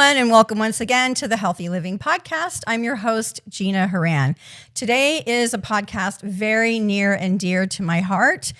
everyone, and welcome once again to the Healthy Living Podcast. I'm your host, Gina Horan. Today is a podcast very near and dear to my heart.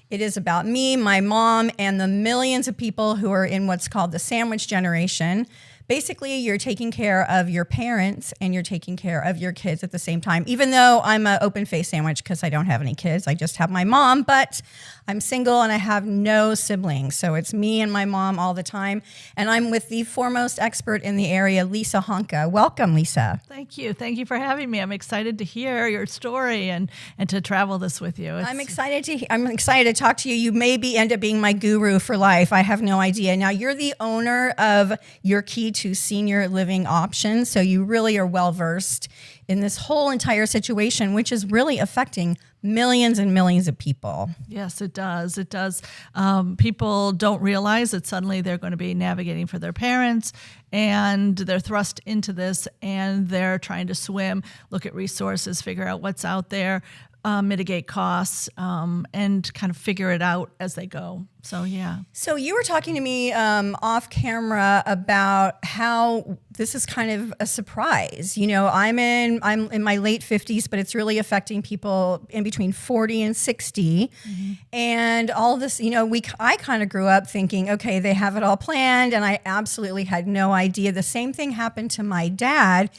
It is about me, my mom, and the millions of people who are in what's called the sandwich generation. Basically, you're taking care of your parents and you're taking care of your kids at the same time. Even though I'm an open-faced sandwich because I don't have any kids, I just have my mom, but I'm single and I have no siblings. So it's me and my mom all the time. And I'm with the foremost expert in the area, Lisa Honka. Welcome, Lisa. Thank you. Thank you for having me. I'm excited to hear your story and to travel this with you. I'm excited to talk to you. You maybe end up being my guru for life. I have no idea. Now, you're the owner of Your Key to Senior Living Options, so you really are well-versed in this whole entire situation, which is really affecting millions and millions of people. Yes, it does. It does. People don't realize that suddenly they're going to be navigating for their parents, and they're thrust into this, and they're trying to swim, look at resources, figure out what's out there, mitigate costs, and kind of figure it out as they go. So, yeah. So you were talking to me off camera about how this is kind of a surprise. You know, I'm in my late 50s, but it's really affecting people in between 40 and 60. Mm-hmm. And all this, you know, I kind of grew up thinking, okay, they have it all planned, and I absolutely had no idea. The same thing happened to my dad.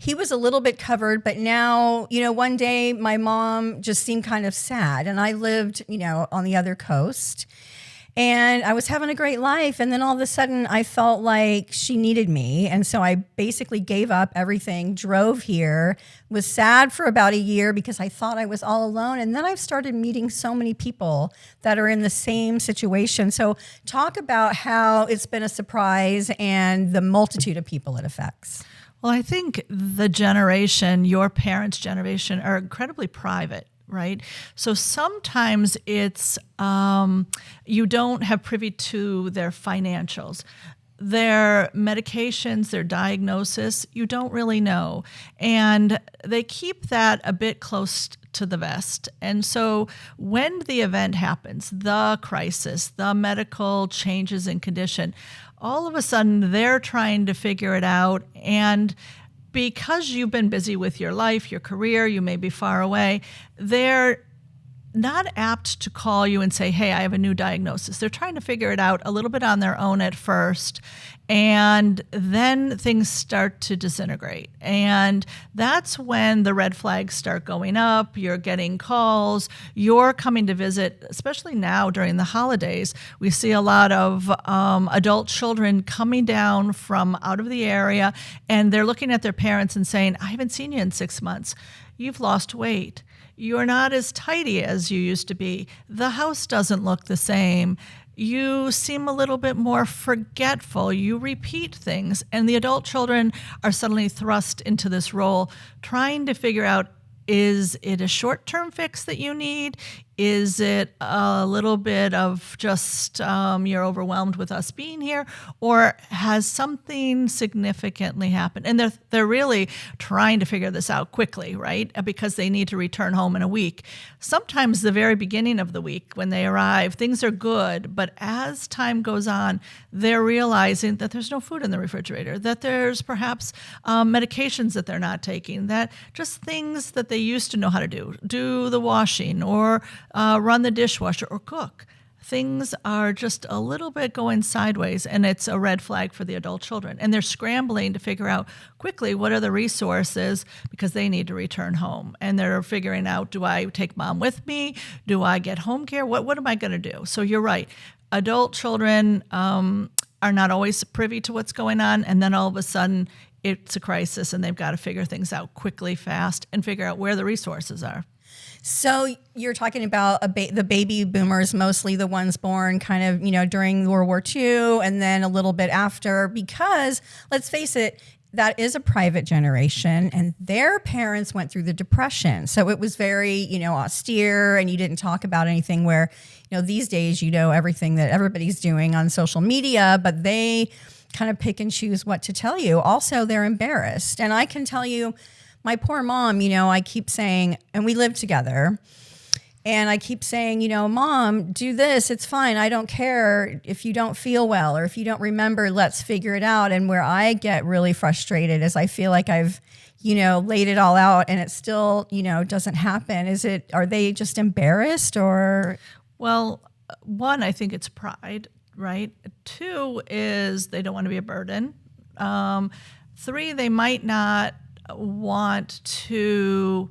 He was a little bit covered, but now, you know, one day my mom just seemed kind of sad, and I lived, you know, on the other coast, and I was having a great life. And then all of a sudden I felt like she needed me. And so I basically gave up everything, drove here, was sad for about a year because I thought I was all alone. And then I've started meeting so many people that are in the same situation. So talk about how it's been a surprise and the multitude of people it affects. Well, I think the generation, your parents' generation, are incredibly private, right? So sometimes it's you don't have privy to their financials. Their medications, their diagnosis, you don't really know. And they keep that a bit close to the vest. And so when the event happens, the crisis, the medical changes in condition, all of a sudden they're trying to figure it out. And because you've been busy with your life, your career, you may be far away, they're not apt to call you and say, hey, I have a new diagnosis. They're trying to figure it out a little bit on their own at first, and then things start to disintegrate. And that's when the red flags start going up. You're getting calls. You're coming to visit, especially now during the holidays. We see a lot of adult children coming down from out of the area, and they're looking at their parents and saying, I haven't seen you in 6 months. You've lost weight. You're not as tidy as you used to be. The house doesn't look the same. You seem a little bit more forgetful. You repeat things. And the adult children are suddenly thrust into this role, trying to figure out, is it a short-term fix that you need? Is it a little bit of just you're overwhelmed with us being here, or has something significantly happened? And they're really trying to figure this out quickly, right? Because they need to return home in a week. Sometimes the very beginning of the week when they arrive, things are good, but as time goes on, they're realizing that there's no food in the refrigerator, that there's perhaps medications that they're not taking, that just things that they used to know how to do the washing or run the dishwasher or cook. Things are just a little bit going sideways, and it's a red flag for the adult children. And they're scrambling to figure out quickly what are the resources because they need to return home. And they're figuring out, do I take mom with me? Do I get home care? What am I going to do? So you're right. Adult children are not always privy to what's going on, and then all of a sudden it's a crisis, and they've got to figure things out quickly, fast, and figure out where the resources are. So you're talking about the baby boomers, mostly the ones born kind of, you know, during World War II and then a little bit after, because let's face it, that is a private generation, and their parents went through the Depression. So it was very, you know, austere, and you didn't talk about anything where, you know, these days, you know, everything that everybody's doing on social media, but they kind of pick and choose what to tell you. Also, they're embarrassed. And I can tell you, my poor mom, you know, I keep saying, and we live together, And I keep saying, Mom, do this. It's fine. I don't care if you don't feel well or if you don't remember, let's figure it out. And where I get really frustrated is I feel like I've, laid it all out and it still, doesn't happen. Are they just embarrassed or? Well, one, I think it's pride, right? Two is they don't want to be a burden. Three, they might not want to,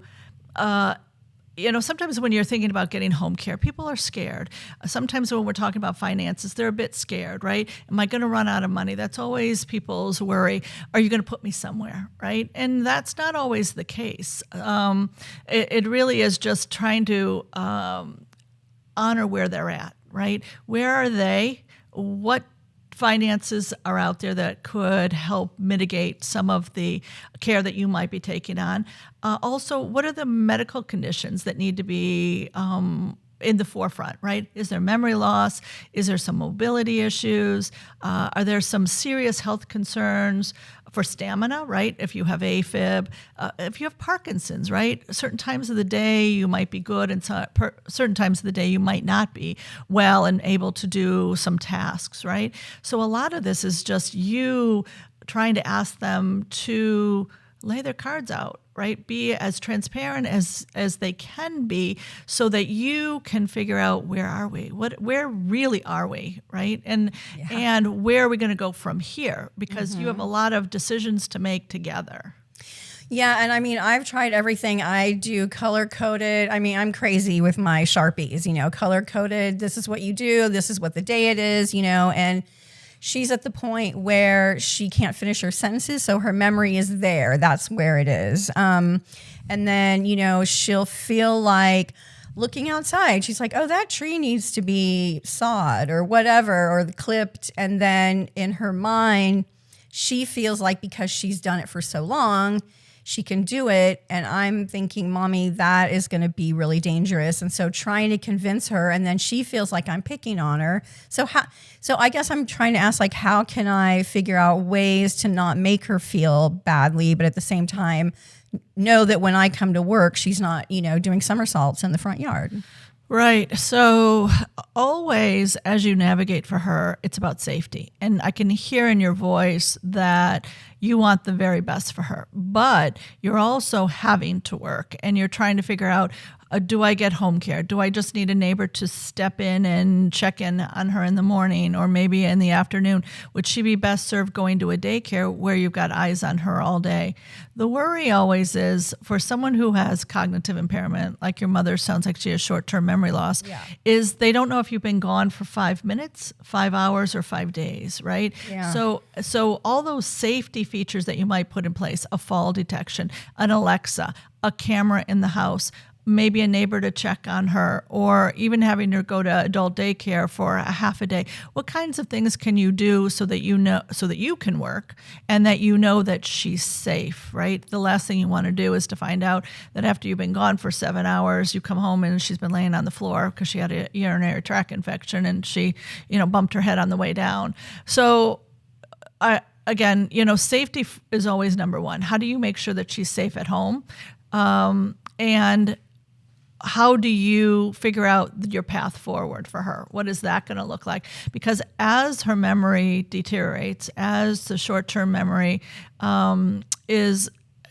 sometimes when you're thinking about getting home care, people are scared. Sometimes when we're talking about finances, they're a bit scared, right? Am I going to run out of money? That's always people's worry. Are you going to put me somewhere, right? And that's not always the case. It really is just trying to honor where they're at, right? Where are they? What finances are out there that could help mitigate some of the care that you might be taking on? Also, what are the medical conditions that need to be in the forefront, right? Is there memory loss? Is there some mobility issues? Are there some serious health concerns for stamina, right? If you have AFib, if you have Parkinson's, right? Certain times of the day you might be good and certain times of the day you might not be well and able to do some tasks, right? So a lot of this is just you trying to ask them to lay their cards out, right? Be as transparent as they can be so that you can figure out where are we? Where really are we, right? And where are we going to go from here? Because you have a lot of decisions to make together. Yeah, and I mean, I've tried everything. I do color-coded. I mean, I'm crazy with my Sharpies, color-coded. This is what you do. This is what the day it is, and she's at the point where she can't finish her sentences, so her memory is there. That's where it is. And then, she'll feel like looking outside. She's like, oh, that tree needs to be sawed or whatever, or clipped. And then in her mind, she feels like because she's done it for so long, she can do it. And I'm thinking, Mommy, that is going to be really dangerous. And so trying to convince her, and then she feels like I'm picking on her. So I guess I'm trying to ask, like, how can I figure out ways to not make her feel badly, but at the same time know that when I come to work, she's not, doing somersaults in the front yard. Right. So always as you navigate for her, it's about safety. And I can hear in your voice that you want the very best for her, but you're also having to work and you're trying to figure out, do I get home care? Do I just need a neighbor to step in and check in on her in the morning or maybe in the afternoon? Would she be best served going to a daycare where you've got eyes on her all day? The worry always is for someone who has cognitive impairment, like your mother sounds like she has short-term memory loss, is they don't know if you've been gone for 5 minutes, 5 hours, or 5 days, right? Yeah. So all those safety features that you might put in place, a fall detection, an Alexa, a camera in the house, maybe a neighbor to check on her, or even having her go to adult daycare for a half a day. What kinds of things can you do so that you can work and that you know that she's safe, right? The last thing you want to do is to find out that after you've been gone for 7 hours, you come home and she's been laying on the floor because she had a urinary tract infection and she, bumped her head on the way down. So again, safety is always number one. How do you make sure that she's safe at home? And how do you figure out your path forward for her? What is that going to look like? Because as her memory deteriorates, as the short-term memory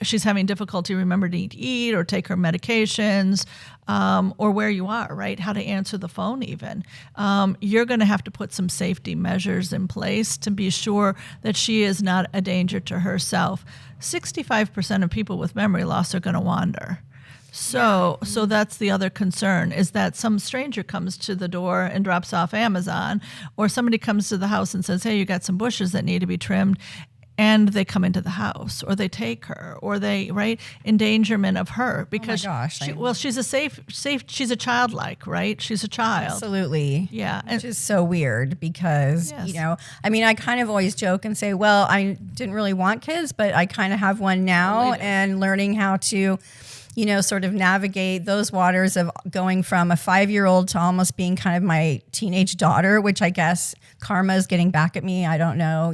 she's having difficulty remembering to eat or take her medications, or where you are, right? How to answer the phone even. You're going to have to put some safety measures in place to be sure that she is not a danger to herself. 65% of people with memory loss are going to wander. So that's the other concern, is that some stranger comes to the door and drops off Amazon, or somebody comes to the house and says, hey, you got some bushes that need to be trimmed, and they come into the house, or they take her, or they, right, endangerment of her, because she's she's a childlike, right? She's a child. Absolutely. Yeah. Which is so weird because, I kind of always joke and say, well, I didn't really want kids, but I kind of have one now, and learning how to sort of navigate those waters of going from a 5-year-old to almost being kind of my teenage daughter, which I guess karma is getting back at me. I don't know,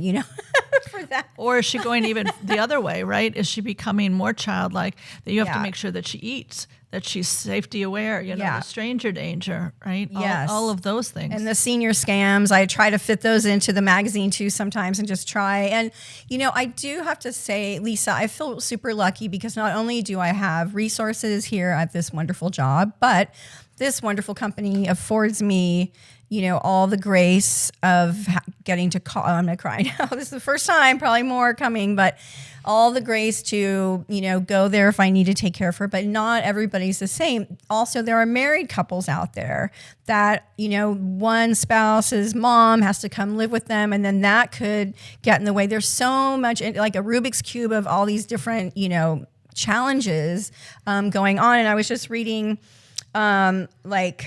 for that. Or is she going even the other way, right? Is she becoming more childlike that you have to Yeah. make sure that she eats, that she's safety aware, you know, Yeah. the stranger danger, right? Yes. All of those things. And the senior scams, I try to fit those into the magazine too sometimes and just try. And, you know, I do have to say, Lisa, I feel super lucky because not only do I have resources here at this wonderful job, but this wonderful company affords me, you know, all the grace of getting to call. I'm going to cry now. This is the first time, probably more coming, but all the grace to, you know, go there if I need to take care of her, but not everybody's the same. Also, there are married couples out there that, you know, one spouse's mom has to come live with them, and then that could get in the way. There's so much, like a Rubik's Cube of all these different, you know, challenges going on. And I was just reading like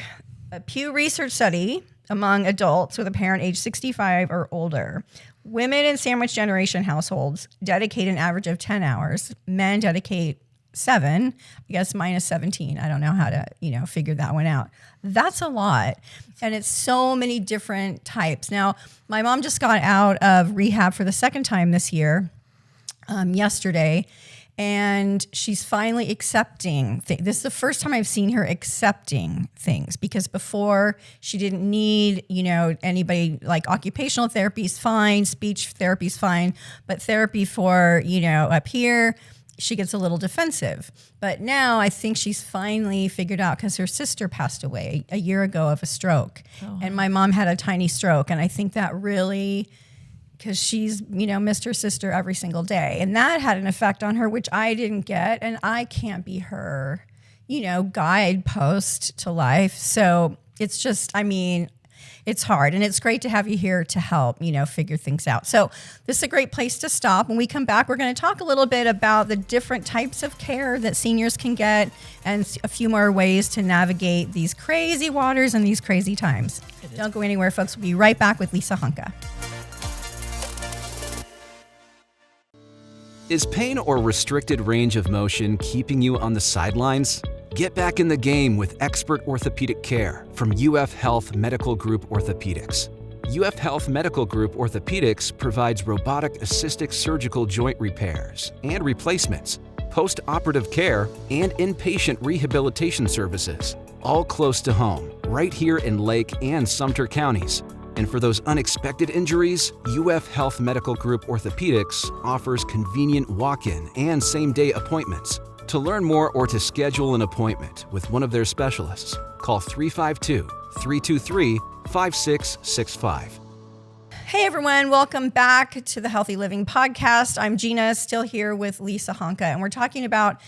a Pew Research study among adults with a parent age 65 or older. Women in sandwich generation households dedicate an average of 10 hours. Men dedicate 7, I guess minus 17. I don't know how to, you know, figure that one out. That's a lot. And it's so many different types. Now, my mom just got out of rehab for the second time this year, yesterday. And she's finally accepting things. This is the first time I've seen her accepting things, because before she didn't need, you know, anybody. Like occupational therapy is fine, speech therapy is fine, but therapy for, you know, up here, she gets a little defensive. But now I think she's finally figured out, because her sister passed away a year ago of a stroke. And my mom had a tiny stroke. And I think that really, because she's, you know, missed her sister every single day. And that had an effect on her, which I didn't get. And I can't be her, you know, guidepost to life. So it's just, I mean, it's hard. And it's great to have you here to help, you know, figure things out. So this is a great place to stop. When we come back, we're going to talk a little bit about the different types of care that seniors can get and a few more ways to navigate these crazy waters and these crazy times. Don't go anywhere, folks. We'll be right back with Lisa Honka. Is pain or restricted range of motion keeping you on the sidelines? Get back in the game with expert orthopedic care from UF Health Medical Group Orthopedics. UF Health Medical Group Orthopedics provides robotic-assisted surgical joint repairs and replacements, post-operative care, and inpatient rehabilitation services, all close to home, right here in Lake and Sumter counties. And for those unexpected injuries, UF Health Medical Group Orthopedics offers convenient walk-in and same-day appointments. To learn more or to schedule an appointment with one of their specialists, call 352-323-5665. Hey everyone, welcome back to the Healthy Living Podcast. I'm Gina, still here with Lisa Honka, and we're talking about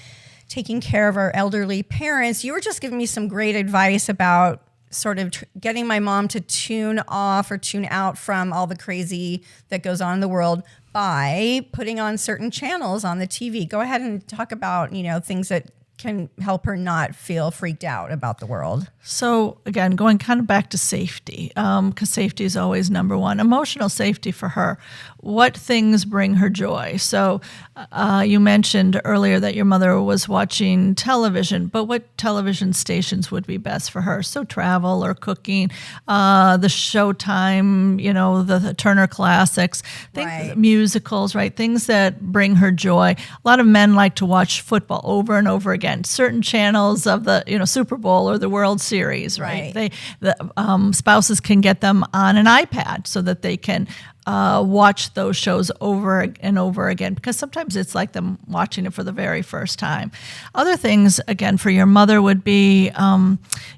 taking care of our elderly parents. You were just giving me some great advice about sort of getting my mom to tune off or tune out from all the crazy that goes on in the world by putting on certain channels on the TV. Go ahead and talk about, you know, things that can help her not feel freaked out about the world. So again, going kind of back to safety, because safety is always number one. Emotional safety for her. What things bring her joy? So you mentioned earlier that your mother was watching television, but what television stations would be best for her? So travel or cooking, the Showtime, you know, the Turner Classics, Right. musicals, right? Things that bring her joy. A lot of men like to watch football over and over again. Certain channels of the, you know, Super Bowl or the World Series, right? The spouses can get them on an iPad so that they can watch those shows over and over again, because sometimes it's like them watching it for the very first time. Other things, again, for your mother would be,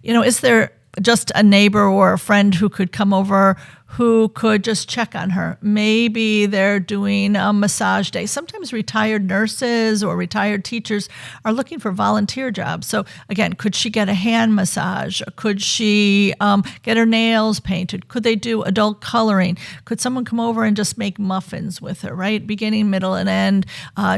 you know, is there just a neighbor or a friend who could come over who could just check on her? Maybe they're doing a massage day. Sometimes retired nurses or retired teachers are looking for volunteer jobs. So again, could she get a hand massage? Could she get her nails painted? Could they do adult coloring? Could someone come over and just make muffins with her, right? Beginning, middle, and end.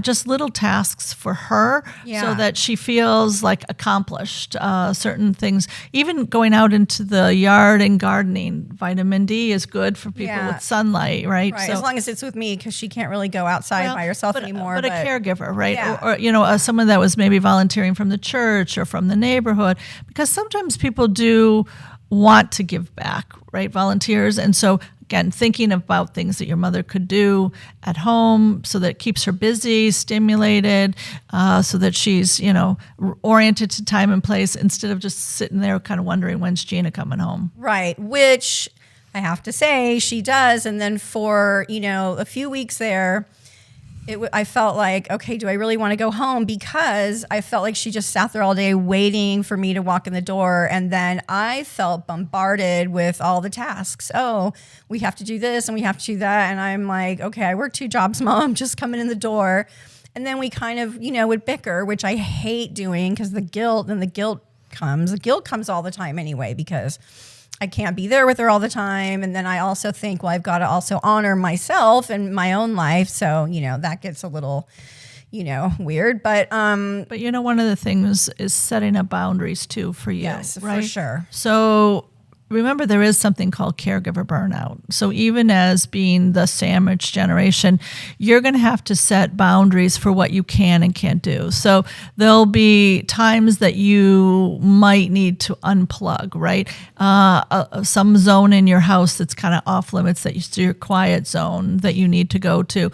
Just little tasks for her so that she feels like accomplished certain things. Even going out into the yard and gardening. Vitamin D is good for people with sunlight, right? Right, So, as long as it's with me, because she can't really go outside by herself anymore. But a caregiver, right? Yeah. Or you know, someone that was maybe volunteering from the church or from the neighborhood, because sometimes people do want to give back, right? Volunteers. And so again, thinking about things that your mother could do at home so that it keeps her busy, stimulated, so that she's, oriented to time and place instead of just sitting there kind of wondering when's Gina coming home. Right, which I have to say she does. And then for, a few weeks there, I felt like, okay, do I really want to go home? Because I felt like she just sat there all day waiting for me to walk in the door. And then I felt bombarded with all the tasks. Oh, we have to do this and we have to do that. And I'm like, okay, I work 2 jobs, Mom, just coming in the door. And then we kind of, would bicker, which I hate doing because the guilt comes. The guilt comes all the time anyway, because I can't be there with her all the time. And then I also think, well, I've got to also honor myself and my own life. So, that gets a little, weird. But one of the things is setting up boundaries too for you. Yes, right? for sure. So remember, there is something called caregiver burnout. So even as being the sandwich generation, you're going to have to set boundaries for what you can and can't do. So there'll be times that you might need to unplug, right? Some zone in your house that's kind of off limits, that's your quiet zone that you need to go to.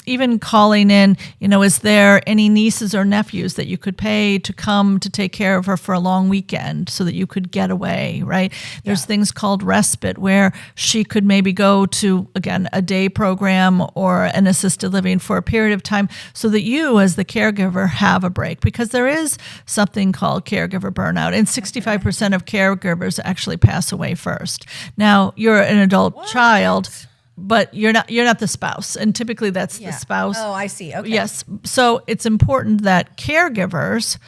Even calling in, is there any nieces or nephews that you could pay to come to take care of her for a long weekend so that you could get away, right? There's things called respite where she could maybe go to, again, a day program or an assisted living for a period of time so that you as the caregiver have a break, because there is something called caregiver burnout, and 65% of caregivers actually pass away first. Now, you're an adult child, but you're not the spouse, and typically that's the spouse. Oh, I see. Okay. Yes. So it's important that caregivers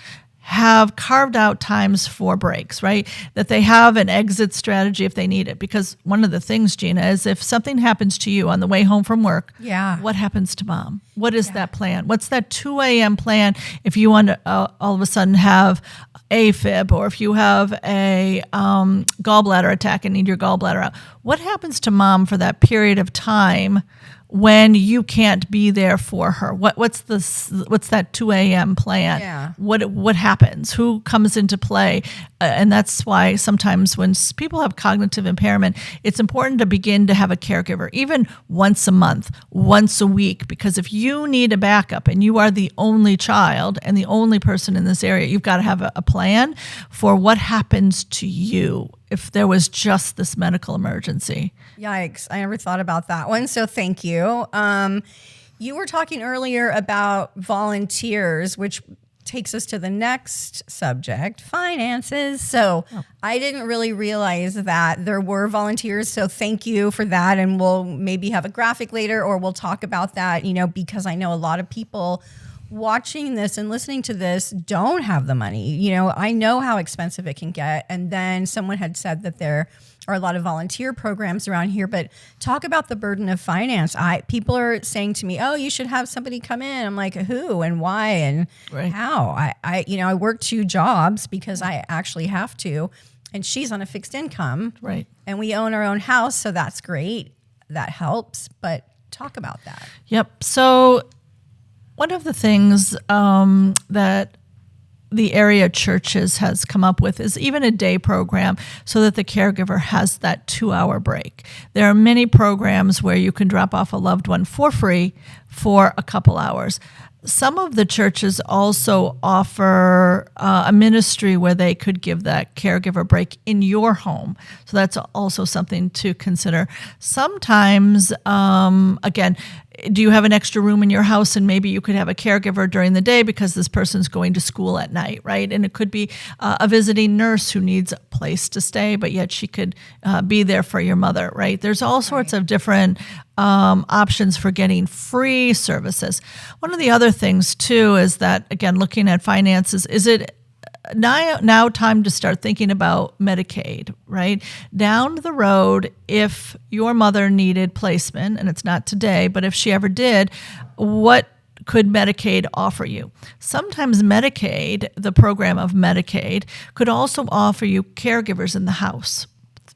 have carved out times for breaks, right? That they have an exit strategy if they need it. Because one of the things, Gina, is if something happens to you on the way home from work, what happens to Mom? What is that plan? What's that 2 a.m. plan if you want to all of a sudden have AFib, or if you have a gallbladder attack and need your gallbladder out? What happens to Mom for that period of time when you can't be there for her? What's that 2 a.m. plan? Yeah. What happens? Who comes into play? And that's why sometimes when people have cognitive impairment, it's important to begin to have a caregiver, even once a month, once a week, because if you need a backup and you are the only child and the only person in this area, you've got to have a plan for what happens to you if there was just this medical emergency. Yikes. I never thought about that one. So thank you. You were talking earlier about volunteers, which takes us to the next subject, finances. So I didn't really realize that there were volunteers. So thank you for that. And we'll maybe have a graphic later, or we'll talk about that, because I know a lot of people watching this and listening to this don't have the money. I know how expensive it can get. And then someone had said that there are a lot of volunteer programs around here, but talk about the burden of finance. People are saying to me, oh, you should have somebody come in. I'm like, who and why and how? I work 2 jobs because I actually have to, and she's on a fixed income. Right. And we own our own house. So that's great. That helps. But talk about that. Yep. So one of the things that the area churches has come up with is even a day program so that the caregiver has that 2-hour break. There are many programs where you can drop off a loved one for free for a couple hours. Some of the churches also offer a ministry where they could give that caregiver break in your home. So that's also something to consider. Sometimes, again, do you have an extra room in your house and maybe you could have a caregiver during the day because this person's going to school at night, right? And it could be a visiting nurse who needs a place to stay, but yet she could be there for your mother, right? There's all sorts of different options for getting free services. One of the other things too is that, again, looking at finances, is it now time to start thinking about Medicaid, right? Down the road, if your mother needed placement, and it's not today, but if she ever did, what could Medicaid offer you? Sometimes Medicaid, the program of Medicaid, could also offer you caregivers in the house,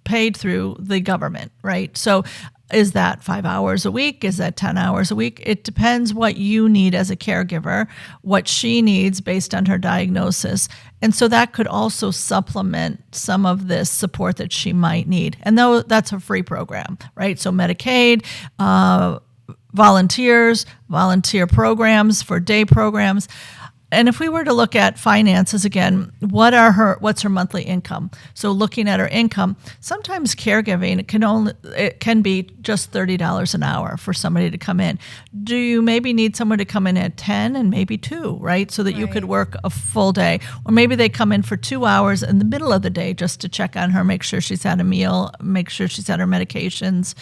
paid through the government, right? So Is that 5 hours a week? Is that 10 hours a week? It depends what you need as a caregiver, what she needs based on her diagnosis. And so that could also supplement some of this support that she might need. And though that's a free program, right? So Medicaid, volunteer programs for day programs. And if we were to look at finances again, what's her monthly income? So looking at her income, sometimes caregiving it can be just $30 an hour for somebody to come in. Do you maybe need someone to come in at 10 and maybe 2, right? So that you could work a full day. Or maybe they come in for 2 hours in the middle of the day just to check on her, make sure she's had a meal, make sure she's had her medications.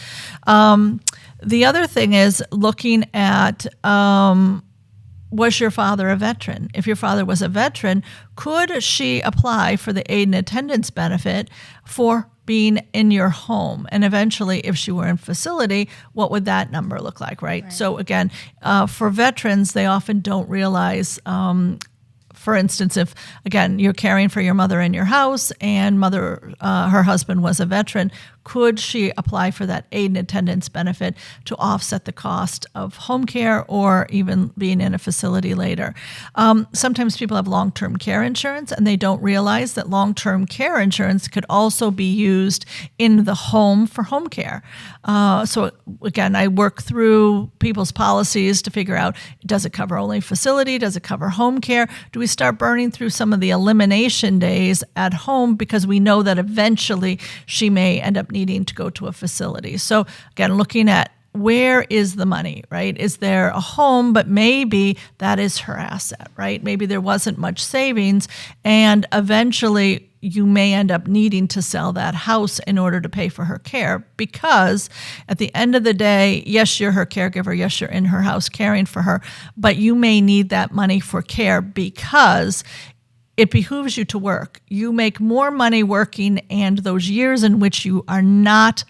The other thing is looking at, was your father a veteran? If your father was a veteran, could she apply for the aid and attendance benefit for being in your home? And eventually, if she were in facility, what would that number look like, right? So again, for veterans, they often don't realize, for instance, if, again, you're caring for your mother in your house and her husband was a veteran, could she apply for that aid and attendance benefit to offset the cost of home care or even being in a facility later? Sometimes people have long-term care insurance and they don't realize that long-term care insurance could also be used in the home for home care. So again, I work through people's policies to figure out, does it cover only facility? Does it cover home care? Do we start burning through some of the elimination days at home because we know that eventually she may end up needing to go to a facility? So again, looking at where is the money, right? Is there a home, but maybe that is her asset, right? Maybe there wasn't much savings, and eventually you may end up needing to sell that house in order to pay for her care, because at the end of the day, yes, you're her caregiver, yes, you're in her house caring for her, but you may need that money for care because it behooves you to work. You make more money working, and those years in which you are not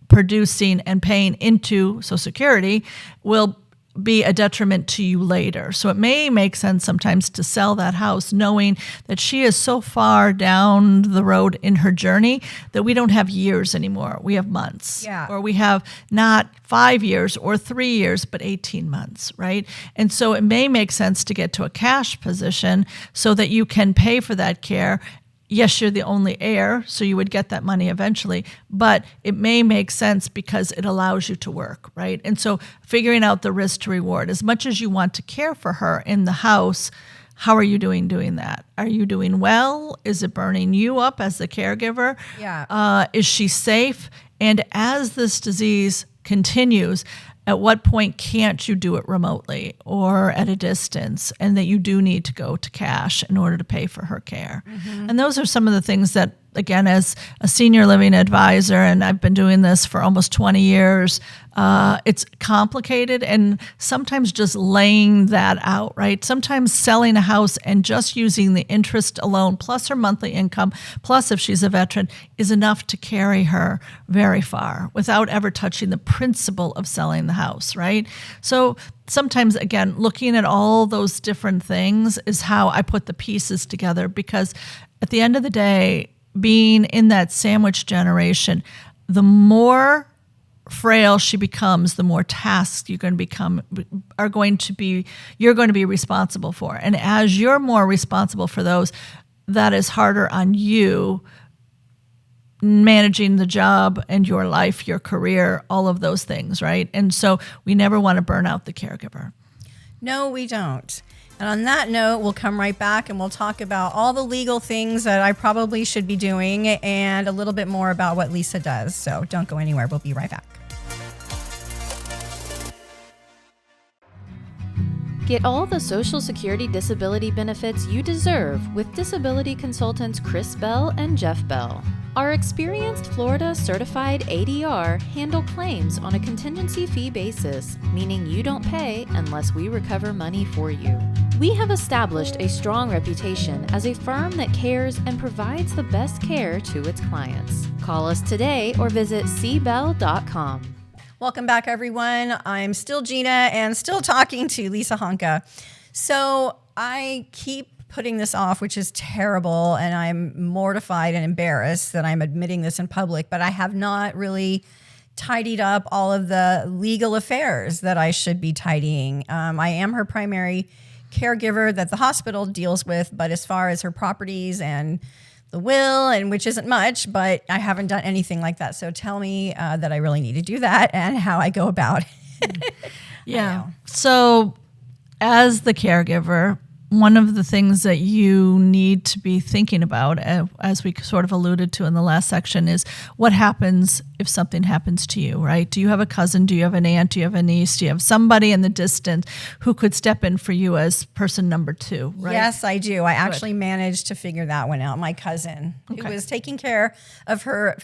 producing and paying into Social Security will be a detriment to you later. So it may make sense sometimes to sell that house knowing that she is so far down the road in her journey that we don't have years anymore. We have months. Yeah. Or we have not 5 years or 3 years, but 18 months, right? And so it may make sense to get to a cash position so that you can pay for that care. Yes, you're the only heir, so you would get that money eventually, but it may make sense because it allows you to work, right? And so figuring out the risk to reward, as much as you want to care for her in the house, how are you doing that? Are you doing well? Is it burning you up as the caregiver? Yeah. Is she safe? And as this disease continues, at what point can't you do it remotely or at a distance, and that you do need to go to cash in order to pay for her care? Mm-hmm. And those are some of the things that, again, as a senior living advisor, and I've been doing this for almost 20 years, it's complicated, and sometimes just laying that out, right? Sometimes selling a house and just using the interest alone, plus her monthly income, plus if she's a veteran, is enough to carry her very far without ever touching the principle of selling the house, right? So sometimes, again, looking at all those different things is how I put the pieces together, because at the end of the day, being in that sandwich generation, the more frail she becomes, the more tasks you're going to be responsible for. And as you're more responsible for those, that is harder on you, managing the job and your life, your career, all of those things, right? And so we never want to burn out the caregiver. No, we don't. And on that note, we'll come right back and we'll talk about all the legal things that I probably should be doing and a little bit more about what Lisa does. So don't go anywhere. We'll be right back. Get all the Social Security disability benefits you deserve with disability consultants Chris Bell and Jeff Bell. Our experienced Florida certified ADR handle claims on a contingency fee basis, meaning you don't pay unless we recover money for you. We have established a strong reputation as a firm that cares and provides the best care to its clients. Call us today or visit cbell.com. Welcome back, everyone. I'm still Gina and still talking to Lisa Honka. So I keep putting this off, which is terrible, and I'm mortified and embarrassed that I'm admitting this in public, but I have not really tidied up all of the legal affairs that I should be tidying. I am her primary caregiver that the hospital deals with, but as far as her properties and the will, and which isn't much, but I haven't done anything like that. So tell me that I really need to do that and how I go about it. Yeah. So as the caregiver, one of the things that you need to be thinking about, as we sort of alluded to in the last section, is what happens if something happens to you, right? Do you have a cousin? Do you have an aunt? Do you have a niece? Do you have somebody in the distance who could step in for you as person number 2, right? Yes, I do. I actually managed to figure that one out. My cousin, who was taking care of her,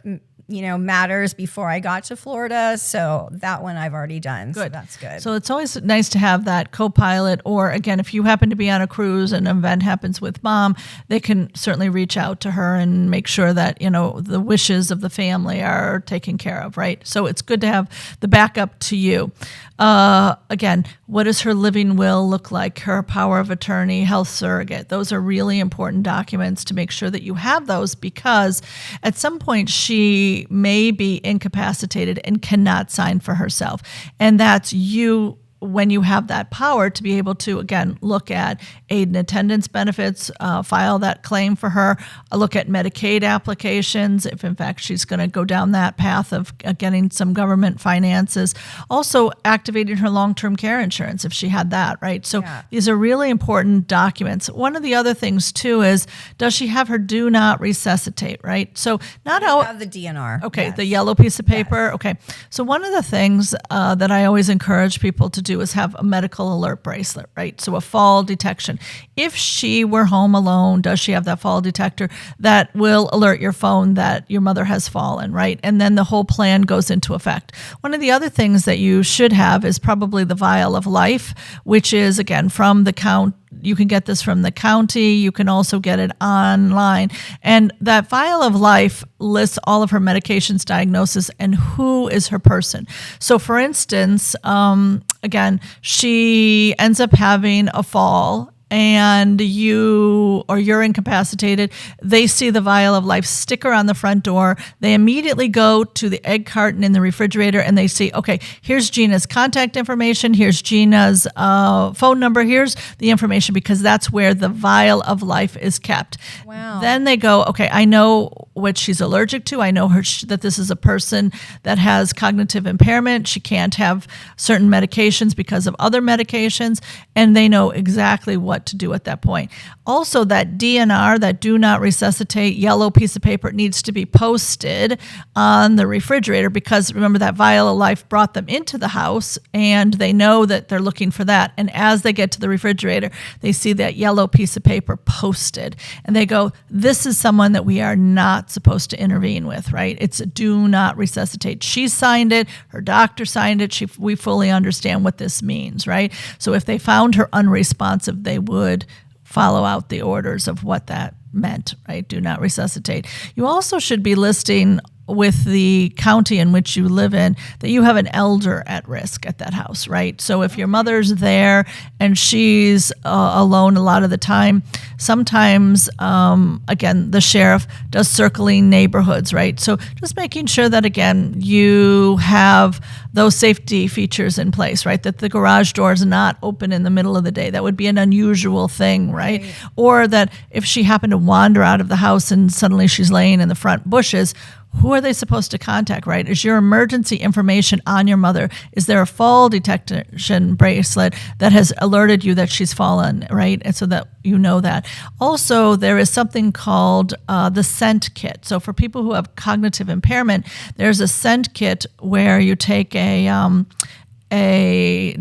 matters before I got to Florida. So that one I've already done. Good. So that's good. So it's always nice to have that co-pilot, or again, if you happen to be on a cruise and an event happens with mom, they can certainly reach out to her and make sure that, the wishes of the family are taken care of, right? So it's good to have the backup to you. Again, what does her living will look like? Her power of attorney, health surrogate. Those are really important documents to make sure that you have those, because at some point she may be incapacitated and cannot sign for herself. And that's you, when you have that power, to be able to, again, look at aid and attendance benefits, file that claim for her, look at Medicaid applications, if in fact she's going to go down that path of getting some government finances. Also activating her long-term care insurance if she had that, right? So these are really important documents. One of the other things too is, does she have her do not resuscitate, right? So not I have the DNR. Okay, Yes. the yellow piece of paper. Yes. Okay, so one of the things that I always encourage people to do is have a medical alert bracelet, right? So a fall detection. If she were home alone, does she have that fall detector that will alert your phone that your mother has fallen, right? And then the whole plan goes into effect. One of the other things that you should have is probably the vial of life, which is, again, from the count. You can get this from the county. You can also get it online. And that vial of life lists all of her medications, diagnosis, and who is her person. So for instance, again, she ends up having a fall and you're incapacitated, they see the vial of life sticker on the front door. They immediately go to the egg carton in the refrigerator and they see, okay, here's Gina's contact information, here's Gina's phone number, here's the information, because that's where the vial of life is kept. Wow. Then they go, okay, I know what she's allergic to. I know that this is a person that has cognitive impairment. She can't have certain medications because of other medications, and they know exactly what to do at that point. Also, that DNR, that do not resuscitate yellow piece of paper, needs to be posted on the refrigerator, because remember, that vial of life brought them into the house and they know that they're looking for that. And as they get to the refrigerator, they see that yellow piece of paper posted and they go, this is someone that we are not supposed to intervene with, right? It's a do not resuscitate. She signed it, her doctor signed it. We fully understand what this means, right? So if they found her unresponsive, they would follow out the orders of what that meant, right? Do not resuscitate. You also should be listing with the county in which you live in that you have an elder at risk at that house, right? So if your mother's there and she's alone a lot of the time, sometimes, again, the sheriff does circling neighborhoods, right? So just making sure that, again, you have those safety features in place, right? That the garage door is not open in the middle of the day. That would be an unusual thing, right? Or that if she happened to wander out of the house and suddenly she's laying in the front bushes, who are they supposed to contact, right? Is your emergency information on your mother? Is there a fall detection bracelet that has alerted you that she's fallen, right? And so that you know that. Also, there is something called the scent kit. So for people who have cognitive impairment, there's a scent kit where you take a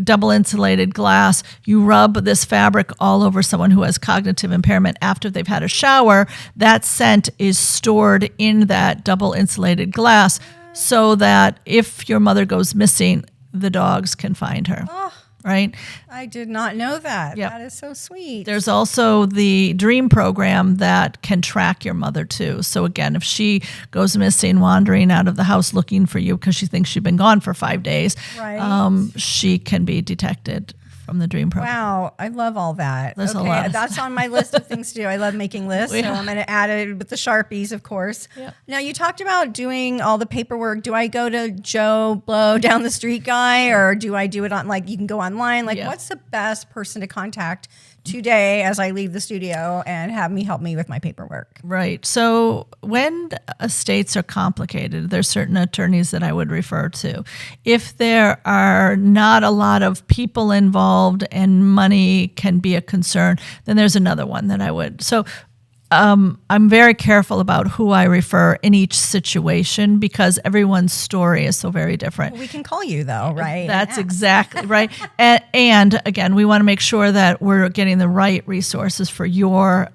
double insulated glass, you rub this fabric all over someone who has cognitive impairment after they've had a shower. That scent is stored in that double insulated glass so that if your mother goes missing, the dogs can find her. Right? I did not know that. Yep. That is so sweet. There's also the DREAM program that can track your mother too. So again, if she goes missing, wandering out of the house looking for you because she thinks you've been gone for 5 days, Right. She can be detected from the DREAM program. Wow, I love all that. There's a lot of that's on my list of things to do. I love making lists, so I'm going to add it with the Sharpies, of course. Yeah. Now, you talked about doing all the paperwork. Do I go to Joe Blow down the street guy, or do I do it on, like, you can go online? Like, what's the best person to contact today as I leave the studio and have me help me with my paperwork? Right. So when estates are complicated, there's certain attorneys that I would refer to. If there are not a lot of people involved and money can be a concern, then there's another one that I would. So I'm very careful about who I refer in each situation because everyone's story is so very different. Well, we can call you, though, right? That's exactly right. And again, we want to make sure that we're getting the right resources for your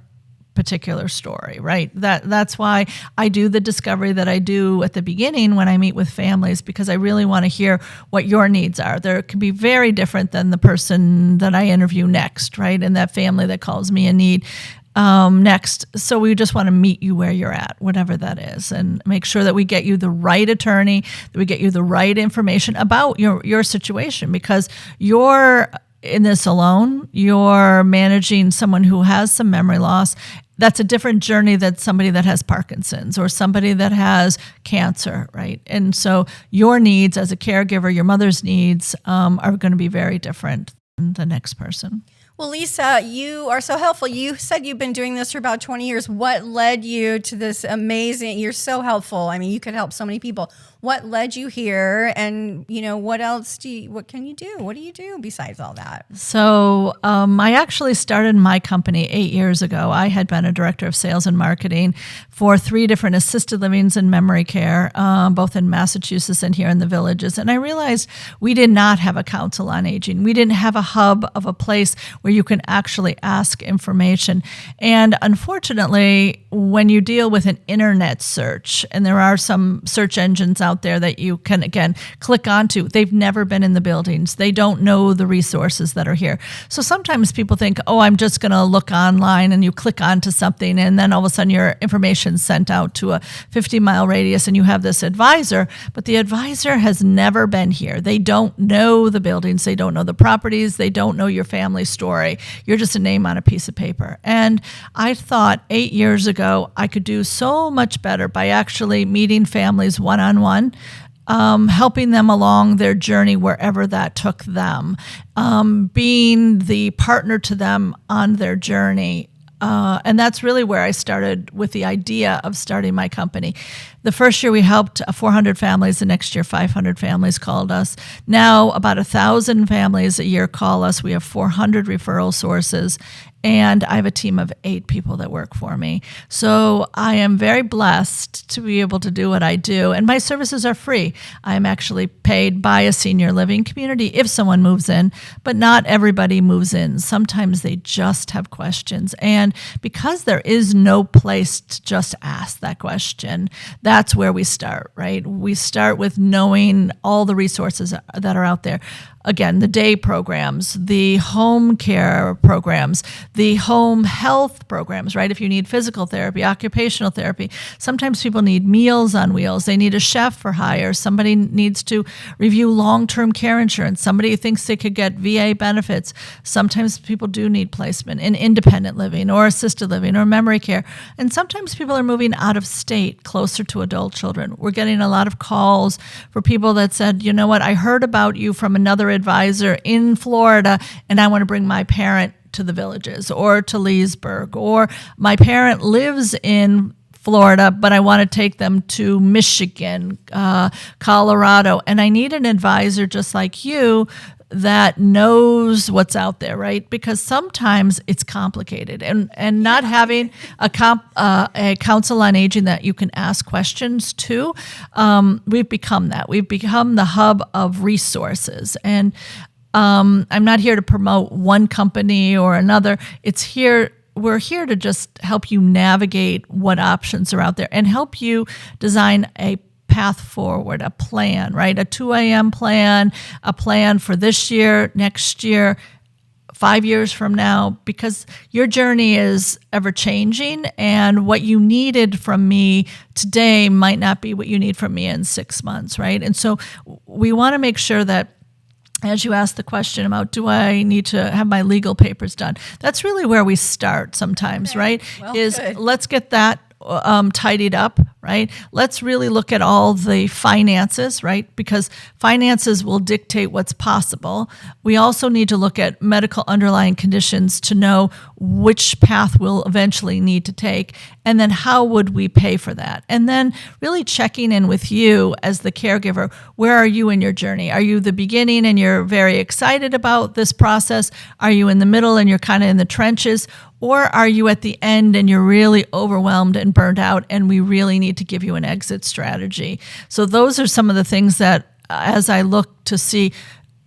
particular story, right? That's why I do the discovery that I do at the beginning when I meet with families, because I really want to hear what your needs are. There can be very different than the person that I interview next, right? And that family that calls me in need next. So we just want to meet you where you're at, whatever that is, and make sure that we get you the right attorney, that we get you the right information about your situation, because you're in this alone. You're managing someone who has some memory loss. That's a different journey than somebody that has Parkinson's or somebody that has cancer, right? And so your needs as a caregiver, your mother's needs are going to be very different than the next person. Well, Lisa, you are so helpful. You said you've been doing this for about 20 years. What led you to this amazing, you're so helpful. I mean, you could help so many people. What led you here? And, what else what can you do? What do you do besides all that? So I actually started my company 8 years ago. I had been a director of sales and marketing for 3 different assisted livings and memory care, both in Massachusetts and here in the Villages. And I realized we did not have a council on aging. We didn't have a hub of a place where you can actually ask information. And unfortunately, when you deal with an internet search, and there are some search engines out there that you can, again, click onto, they've never been in the buildings. They don't know the resources that are here. So sometimes people think, oh, I'm just going to look online, and you click onto something, and then all of a sudden your information's sent out to a 50-mile radius, and you have this advisor, but the advisor has never been here. They don't know the buildings. They don't know the properties. They don't know your family story. You're just a name on a piece of paper. And I thought 8 years ago I could do so much better by actually meeting families one-on-one, helping them along their journey wherever that took them, being the partner to them on their journey. And that's really where I started with the idea of starting my company. The first year we helped 400 families. The next year, 500 families called us. Now about 1,000 families a year call us. We have 400 referral sources. And I have a team of 8 people that work for me. So I am very blessed to be able to do what I do. And my services are free. I'm actually paid by a senior living community if someone moves in, but not everybody moves in. Sometimes they just have questions. And because there is no place to just ask that question, that's where we start, right? We start with knowing all the resources that are out there. Again, the day programs, the home care programs, the home health programs, right? If you need physical therapy, occupational therapy, sometimes people need Meals on Wheels. They need a chef for hire. Somebody needs to review long-term care insurance. Somebody thinks they could get VA benefits. Sometimes people do need placement in independent living or assisted living or memory care. And sometimes people are moving out of state, closer to adult children. We're getting a lot of calls for people that said, you know what, I heard about you from another advisor in Florida, and I want to bring my parent to the Villages or to Leesburg, or my parent lives in Florida, but I want to take them to Michigan, Colorado, and I need an advisor just like you that knows what's out there, right? Because sometimes it's complicated, and not having a council on aging that you can ask questions to, we've become that. We've become the hub of resources, and I'm not here to promote one company or another. We're here to just help you navigate what options are out there and help you design a path forward, a plan, right? A 2 a.m. plan, a plan for this year, next year, 5 years from now, because your journey is ever changing, and what you needed from me today might not be what you need from me in 6 months, right? And so we want to make sure that as you ask the question about, do I need to have my legal papers done? That's really where we start sometimes, right? Well, Is let's get that tidied up, right? Let's really look at all the finances, right? Because finances will dictate what's possible. We also need to look at medical underlying conditions to know which path we'll eventually need to take, and then how would we pay for that? And then really checking in with you as the caregiver. Where are you in your journey? Are you the beginning and you're very excited about this process? Are you in the middle and you're kind of in the trenches? Or are you at the end and you're really overwhelmed and burned out and we really need to give you an exit strategy? So those are some of the things that, as I look to see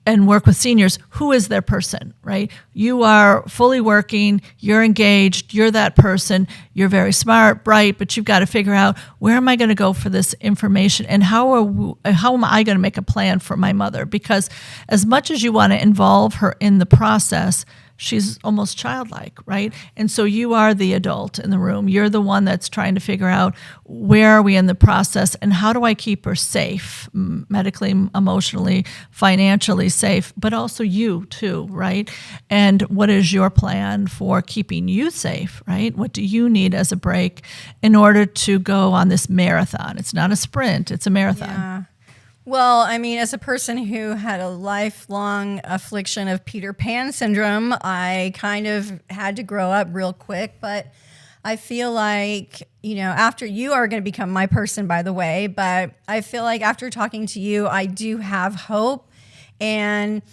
and work with seniors, who is their person, right? You are fully working, you're engaged, you're that person, you're very smart, bright, but you've got to figure out, where am I going to go for this information, and how am I going to make a plan for my mother? Because as much as you want to involve her in the process, she's almost childlike, right? And so you are the adult in the room. You're the one that's trying to figure out, where are we in the process and how do I keep her safe, medically, emotionally, financially safe, but also you too, right? And what is your plan for keeping you safe, right? What do you need as a break in order to go on this marathon? It's not a sprint, it's a marathon. Yeah. Well, I mean, as a person who had a lifelong affliction of Peter Pan syndrome, I kind of had to grow up real quick. But I feel like, after you are going to become my person, by the way, but I feel like after talking to you, I do have hope. And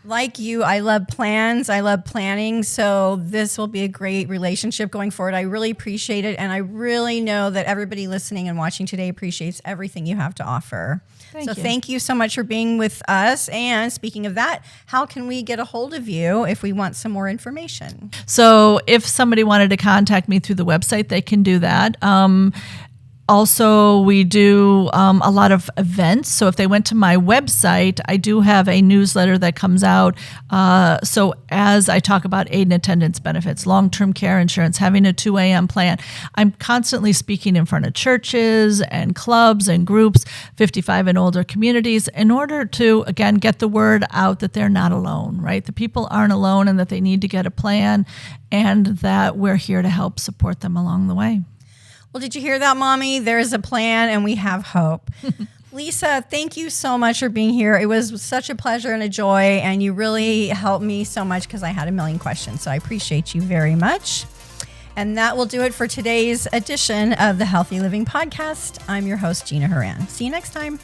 like you, I love plans. I love planning. So this will be a great relationship going forward. I really appreciate it. And I really know that everybody listening and watching today appreciates everything you have to offer. Thank you so much for being with us. And speaking of that, how can we get a hold of you if we want some more information? So if somebody wanted to contact me through the website, they can do that. Also, we do a lot of events. So if they went to my website, I do have a newsletter that comes out. So as I talk about aid and attendance benefits, long-term care insurance, having a 2 a.m. plan, I'm constantly speaking in front of churches and clubs and groups, 55 and older communities, in order to, again, get the word out that they're not alone, right? The people aren't alone and that they need to get a plan and that we're here to help support them along the way. Well, did you hear that, Mommy? There's a plan and we have hope. Lisa, thank you so much for being here. It was such a pleasure and a joy, and you really helped me so much because I had a million questions. So I appreciate you very much. And that will do it for today's edition of the Healthy Living Podcast. I'm your host, Gina Horan. See you next time.